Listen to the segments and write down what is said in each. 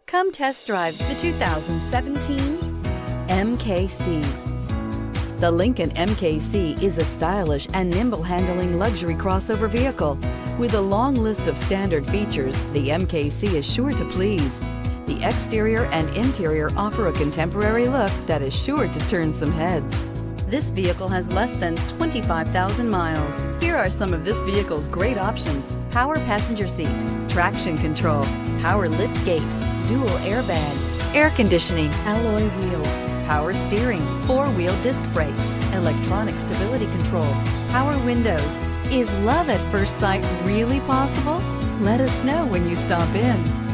Come test drive the 2017 MKC. The Lincoln MKC is a stylish and nimble-handling luxury crossover vehicle. With a long list of standard features, the MKC is sure to please. The exterior and interior offer a contemporary look that is sure to turn some heads. This vehicle has less than 25,000 miles. Here are some of this vehicle's great options: power passenger seat, traction control, power lift gate, dual airbags, air conditioning, alloy wheels, power steering, four-wheel disc brakes, electronic stability control, power windows. Is love at first sight really possible? Let us know when you stop in.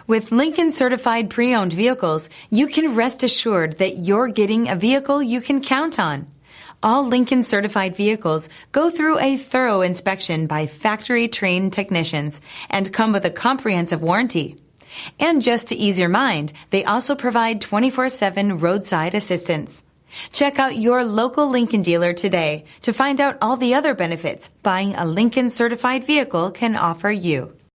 With Lincoln Certified Pre-Owned Vehicles, you can rest assured that you're getting a vehicle you can count on. All Lincoln Certified vehicles go through a thorough inspection by factory-trained technicians and come with a comprehensive warranty. And just to ease your mind, they also provide 24/7 roadside assistance. Check out your local Lincoln dealer today to find out all the other benefits buying a Lincoln Certified vehicle can offer you.